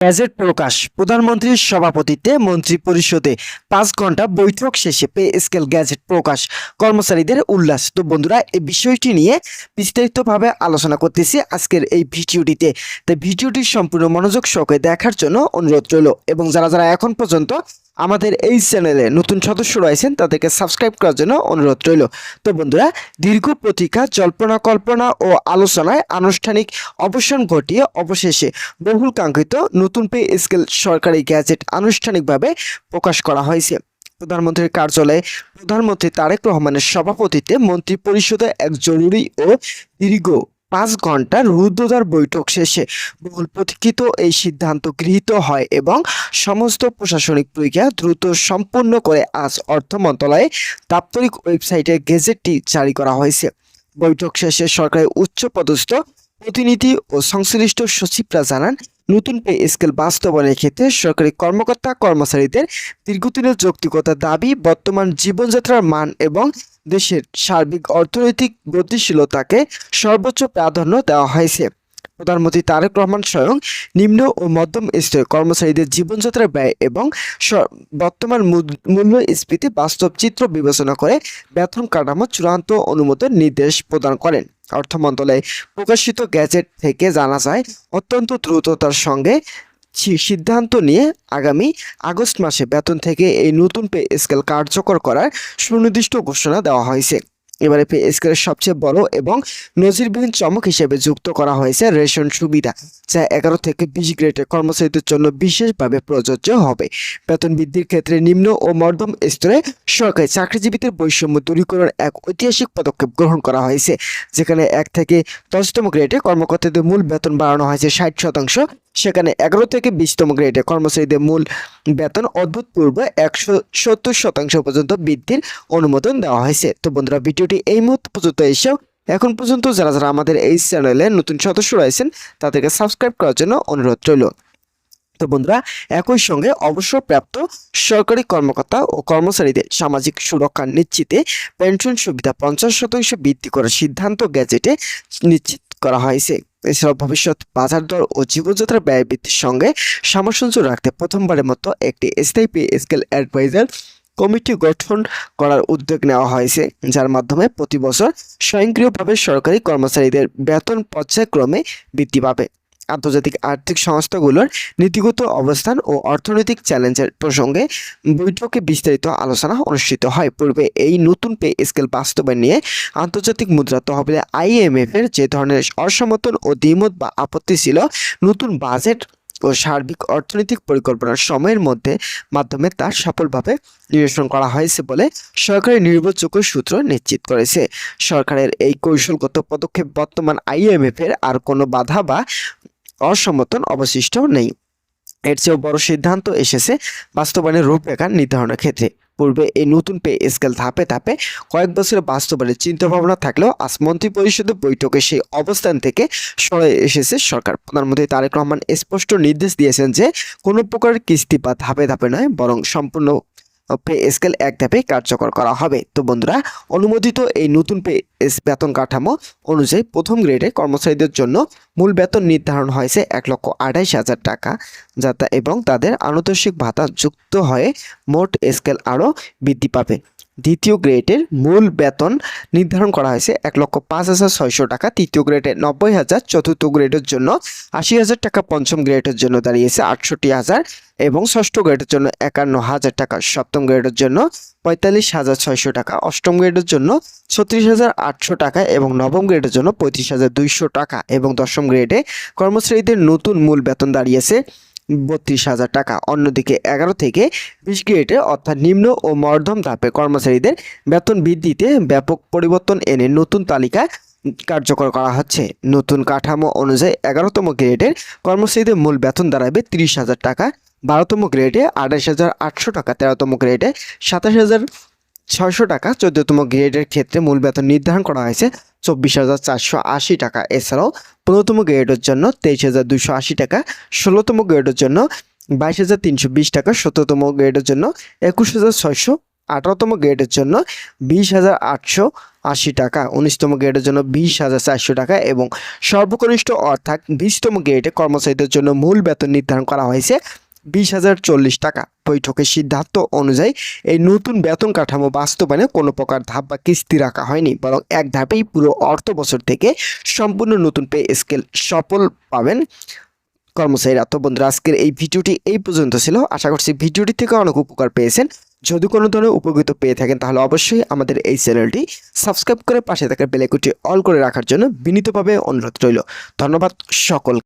Gadget প্রকাশ। প্রধানমন্ত্রীর সভাপতিত্বে মন্ত্রিপরিষদে 5 ঘন্টা বৈঠক শেষে পে স্কেল গ্যাজেট প্রকাশ, কর্মচারীদের উল্লাস। তো বন্ধুরা, এই বিষয়টি নিয়ে বিস্তারিতভাবে আলোচনা করতেছি আজকের এই ভিডিওটিতে। তাই ভিডিওটি সম্পূর্ণ মনোযোগ সহকারে দেখার জন্য অনুরোধ রইল, এবং যারা যারা এখন পর্যন্ত আমাদের এই চ্যানেলে নতুন সদস্য রয়েছেন তাদেরকে সাবস্ক্রাইব করার জন্য অনুরোধ রইল। তো বন্ধুরা, দীর্ঘ প্রতীক্ষা, জল্পনা কল্পনা ও আলোচনায় আনুষ্ঠানিক অবসান ঘটিয়ে অবশেষে বহুল কাঙ্ক্ষিত নতুন পে স্কেল সরকারি গ্যাজেট আনুষ্ঠানিকভাবে প্রকাশ করা হয়েছে। প্রধানমন্ত্রীর কার্যালয়ে প্রধানমন্ত্রী তারেক রহমানের সভাপতিত্বে মন্ত্রিপরিষদে এক জরুরি ও দীর্ঘ 5 ঘন্টার রুদ্ধদ্বার বৈঠক শেষে বহুল প্রতীক্ষিত এই সিদ্ধান্ত গৃহীত হয় এবং সমস্ত প্রশাসনিক প্রক্রিয়া দ্রুত সম্পন্ন করে আজ অর্থ মন্ত্রণালয়ে দাপ্তরিক ওয়েবসাইটে গেজেটটি জারি করা হয়েছে। বৈঠক শেষে সরকারের উচ্চপদস্থ প্রতিনিধি ও সংশ্লিষ্ট সচিবরা জানান, নতুন পে স্কেল বাস্তবায়নের ক্ষেত্রে সরকারি কর্মকর্তা কর্মচারীদের দীর্ঘদিনের যৌক্তিকতার দাবি, বর্তমান জীবনযাত্রার মান এবং দেশের সার্বিক অর্থনৈতিক গতিশীলতাকে সর্বোচ্চ প্রাধান্য দেওয়া হয়েছে। প্রধানমন্ত্রী তারেক রহমান স্বয়ং নিম্ন ও মধ্যম স্তরের কর্মচারীদের জীবনযাত্রার ব্যয় এবং বর্তমান মূল্যস্ফীতি বাস্তব চিত্র বিবেচনা করে বেতন কাঠামো চূড়ান্ত অনুমোদন নির্দেশ প্রদান করেন। অর্থ মন্ত্রণালয়ে প্রকাশিত গ্যাজেট থেকে জানা যায়, অত্যন্ত দ্রুততার সঙ্গে সিদ্ধান্ত নিয়ে আগামী আগস্ট মাসে বেতন থেকে এই নতুন পে স্কেল কার্যকর করার সুনির্দিষ্ট ঘোষণা দেওয়া হয়েছে। এবারে পে স্কেলের সবচেয়ে বড় এবং নজিরবিহীন চমক হিসেবে যুক্ত করা হয়েছে রেশন সুবিধা, যা 11 থেকে 20 গ্রেডের কর্মচারীদের জন্য বিশেষভাবে প্রযোজ্য হবে। বেতন বৃদ্ধির ক্ষেত্রে নিম্ন ও মধ্যম স্তরে সরকারি চাকরিজীবীদের বৈষম্য দূরীকরণের এক ঐতিহাসিক পদক্ষেপ গ্রহণ করা হয়েছে, যেখানে 1 থেকে 10তম গ্রেডে কর্মকর্তাদের মূল বেতন বাড়ানো হয়েছে 60%, সেখানে 11 থেকে 20তম গ্রেডে কর্মচারীদের মূল বেতন অভূতপূর্ব 170% পর্যন্ত বৃদ্ধির অনুমোদন দেওয়া হয়েছে। তো বন্ধুরা, ভিডিওটি এই মুহূর্ত পর্যন্ত এসেও এখন পর্যন্ত যারা যারা আমাদের এই চ্যানেলে নতুন সদস্য রয়েছেন তাদেরকে সাবস্ক্রাইব করার জন্য অনুরোধ রইল। তো বন্ধুরা, একই সঙ্গে অবসরপ্রাপ্ত সরকারি কর্মকর্তা ও কর্মচারীদের সামাজিক সুরক্ষা নিশ্চিতে পেনশন সুবিধা 50% বৃদ্ধি করার সিদ্ধান্ত গ্যাজেটে নিশ্চিত করা হয়েছে। এছাড়াও ভবিষ্যৎ বাজার দর ও জীবনযাত্রার ব্যয় বৃদ্ধির সঙ্গে সামঞ্জস্য রাখতে প্রথমবারের মতো একটি স্থায়ী পে স্কেল অ্যাডভাইজার কমিটি গঠন করার উদ্যোগ নেওয়া হয়েছে, যার মাধ্যমে প্রতি বছর স্বয়ংক্রিয়ভাবে সরকারি কর্মচারীদের বেতন পর্যায়ক্রমে বৃদ্ধি পাবে। আন্তর্জাতিক আর্থিক সংস্থাগুলোর নীতিগত অবস্থান ও অর্থনৈতিক চ্যালেঞ্জের প্রসঙ্গে বৈঠকে বিস্তারিত আলোচনা অনুষ্ঠিত হয়। পূর্বে এই নতুন পে স্কেল বাস্তবায়ন নিয়ে আন্তর্জাতিক মুদ্রা তহবিল IMF এর যে ধরনের অসমর্থন ও দ্বিমত বা আপত্তি ছিল, নতুন বাজেট ও সার্বিক অর্থনৈতিক পরিকল্পনার সময়ের মাধ্যমে তা সফলভাবে নিরসন করা হয়েছে বলে সরকারি নির্ভরযোগ্য সূত্র নিশ্চিত করেছে। সরকারের এই কৌশলগত পদক্ষেপ বর্তমান IMF এর আর কোনো বাধা বা অসমর্থন অবশিষ্ট নেই। এর চেয়েও বড় সিদ্ধান্ত এসেছে বাস্তবায়নের রূপরেখা নির্ধারণের ক্ষেত্রে। পূর্বে এই নতুন পে স্কেল ধাপে ধাপে কয়েক বছরের বাস্তবায়নের চিন্তাভাবনা থাকলেও আজ মন্ত্রিপরিষদের বৈঠকে সেই অবস্থান থেকে সরে এসেছে সরকার। প্রধানমন্ত্রী তারেক রহমান স্পষ্ট নির্দেশ দিয়েছেন যে কোনো প্রকার কিস্তি বা ধাপে ধাপে নয়, বরং সম্পূর্ণ পে স্কেল এক ধাপে কার্যকর করা হবে। তো বন্ধুরা, অনুমোদিত এই নতুন বেতন কাঠামো অনুযায়ী প্রথম গ্রেডে কর্মচারীদের জন্য মূল বেতন নির্ধারণ হয়েছে 1,28,000 টাকা, যাতে এবং তাদের আনুতোষিক ভাতা যুক্ত হয়ে মোট স্কেল আরও বৃদ্ধি পাবে। দ্বিতীয় গ্রেডের মূল বেতন নির্ধারণ করা হয়েছে 1,05,600 টাকা, তৃতীয় গ্রেডে 90,000, চতুর্থ গ্রেডের জন্য 80,000 টাকা, পঞ্চম গ্রেডের জন্য দাঁড়িয়েছে 68,000 এবং ষষ্ঠ গ্রেডের জন্য 51,000 টাকা, সপ্তম গ্রেডের জন্য 45,600 টাকা, অষ্টম গ্রেডের জন্য 36,800 টাকা এবং নবম গ্রেডের জন্য 35,200 টাকা এবং দশম গ্রেডে কর্মচারীদের নতুন মূল বেতন দাঁড়িয়েছে 32,000 টাকা। অন্যদিকে 11 থেকে 20 গ্রেডে অর্থাৎ নিম্ন ও মধ্যম ধাপে কর্মচারীদের বেতন বৃদ্ধিতে ব্যাপক পরিবর্তন এনে নতুন তালিকা কার্যকর করা হচ্ছে। নতুন কাঠামো অনুযায়ী 11তম গ্রেডের কর্মচারীদের মূল বেতন দাঁড়াবে 30,000 টাকা, 12তম গ্রেডে 28,800 টাকা, 13তম গ্রেডে 27,600 টাকা, 14তম গ্রেডের ক্ষেত্রে মূল বেতন নির্ধারণ করা হয়েছে 24,480 টাকা। এছাড়াও 15তম গ্রেডের জন্য 23,280 টাকা, 16তম গ্রেডের জন্য 22,320 টাকা, 17তম গ্রেডের জন্য 21,600 18তম গ্রেডের জন্য 20,880 টাকা, 19তম গ্রেডের জন্য 20,400 টাকা এবং সর্বকনিষ্ঠ অর্থাৎ 20তম গ্রেডে কর্মচারীদের জন্য মূল বেতন নির্ধারণ করা হয়েছে 20,040 টাকা। বৈঠকের সিদ্ধান্ত অনুযায়ী এই নতুন বেতন কাঠামো বাস্তবায়নে কোনো প্রকার ধাপ বা কিস্তি রাখা হয়নি, বরং এক ধাপেই পুরো অর্থ বছর থেকে সম্পূর্ণ নতুন পে স্কেল সফল পাবেন কর্মচারীরা। তো বন্ধুরা, আজকের এই ভিডিওটি এই পর্যন্ত ছিল। আশা করছি ভিডিওটি থেকে অনেক উপকার পেয়েছেন। যদি কোনো ধরনের উপকৃত পেয়ে থাকেন তাহলে অবশ্যই আমাদের এই চ্যানেলটি সাবস্ক্রাইব করে পাশে থাকা বেল আইকনটি অল করে রাখার জন্য বিনীতভাবে অনুরোধ রইল। ধন্যবাদ সকল।